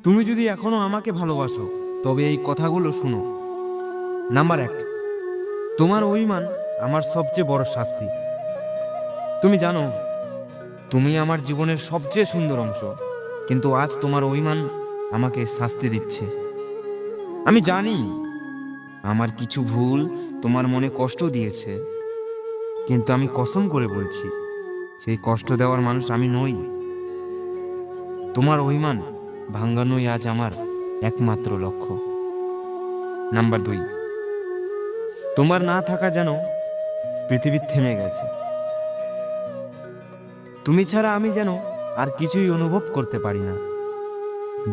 তুমি যদি এখনো আমাকে ভালোবাসো তবে এই কথাগুলো শুনো। নাম্বার 1, তোমার অভিমান আমার সবচেয়ে বড় শাস্তি। তুমি জানো তুমি আমার জীবনের সবচেয়ে সুন্দর অংশ, কিন্তু আজ তোমার অভিমান আমাকে শাস্তি দিচ্ছে। আমি জানি আমার কিছু ভুল তোমার মনে কষ্ট দিয়েছে, কিন্তু আমি কসম করে বলছি সেই কষ্ট দেওয়ার মানুষ আমি নই। তোমার অভিমান ভাঙানোই আজ আমার একমাত্র লক্ষ্য। নাম্বার 2, তোমার না থাকা যেন পৃথিবী থেমে গেছে। তুমি ছাড়া আমি যেন আর কিছুই অনুভব করতে পারি না।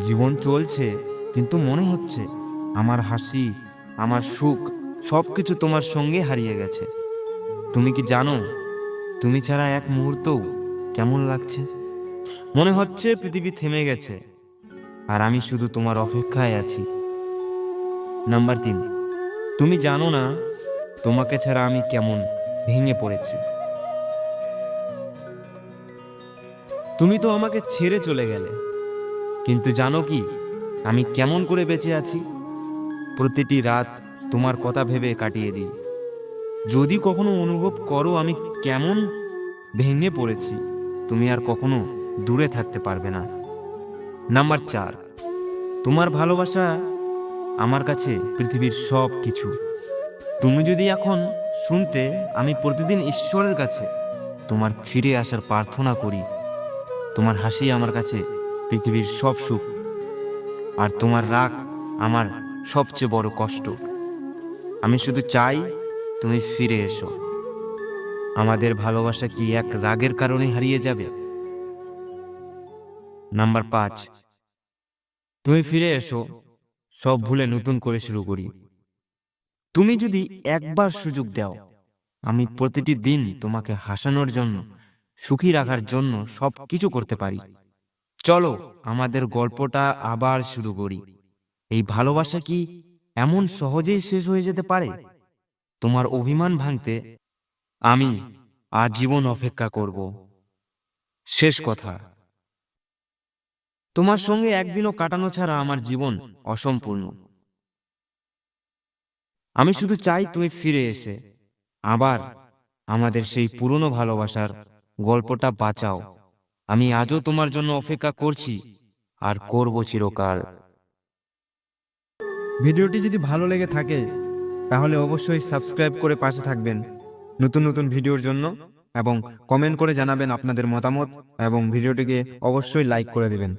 জীবন চলছে, কিন্তু মনে হচ্ছে আমার হাসি, আমার সুখ সবকিছু তোমার সঙ্গে হারিয়ে গেছে। তুমি কি জানো তুমি ছাড়া এক মুহূর্তও কেমন লাগছে? মনে হচ্ছে পৃথিবী থেমে গেছে আর আমি শুধু তোমার অপেক্ষায় আছি। নাম্বার 3, তুমি জানো না তোমাকে ছাড়া আমি কেমন ভেঙে পড়েছি। তুমি তো আমাকে ছেড়ে চলে গেলে, কিন্তু জানো কি আমি কেমন করে বেঁচে আছি? প্রতিটি রাত তোমার কথা ভেবে কাটিয়ে দিই। যদি কখনো অনুভব করো আমি কেমন ভেঙে পড়েছি, তুমি আর কখনো দূরে থাকতে পারবে না। নাম্বার 4, তোমার ভালোবাসা আমার কাছে পৃথিবীর সব কিছু। তুমি যদি এখন শুনতে, আমি প্রতিদিন ঈশ্বরের কাছে তোমার ফিরে আসার প্রার্থনা করি। তোমার হাসি আমার কাছে পৃথিবীর সব সুখ, আর তোমার রাগ আমার সবচেয়ে বড় কষ্ট। আমি শুধু চাই তুমি ফিরে এসো। আমাদের ভালোবাসা কি এক রাগের কারণে হারিয়ে যাবে? নাম্বার 5, তুমি ফিরে এসো, সব ভুলে নতুন করে শুরু করি। তুমি যদি একবার সুযোগ দাও, আমি প্রতিটি দিন তোমাকে হাসানোর জন্য, সুখী রাখার জন্য সব কিছু করতে পারি। চলো আমাদের গল্পটা আবার শুরু করি। এই ভালোবাসা কি এমন সহজেই শেষ হয়ে যেতে পারে? তোমার অভিমান ভাঙতে আমি আজীবন অপেক্ষা করব। শেষ কথা, তোমার সঙ্গে একদিনও কাটানো ছাড়া আমার জীবন অসম্পূর্ণ। আমি শুধু চাই তুমি ফিরে এসে আবার আমাদের সেই পুরনো ভালোবাসার গল্পটা বাঁচাও। আমি আজও তোমার জন্য অপেক্ষা করছি আর করব চিরকাল। ভিডিওটি যদি ভালো লেগে থাকে তাহলে অবশ্যই সাবস্ক্রাইব করে পাশে থাকবেন নতুন নতুন ভিডিওর জন্য, এবং কমেন্ট করে জানাবেন আপনাদের মতামত, এবং ভিডিওটিকে অবশ্যই লাইক করে দিবেন।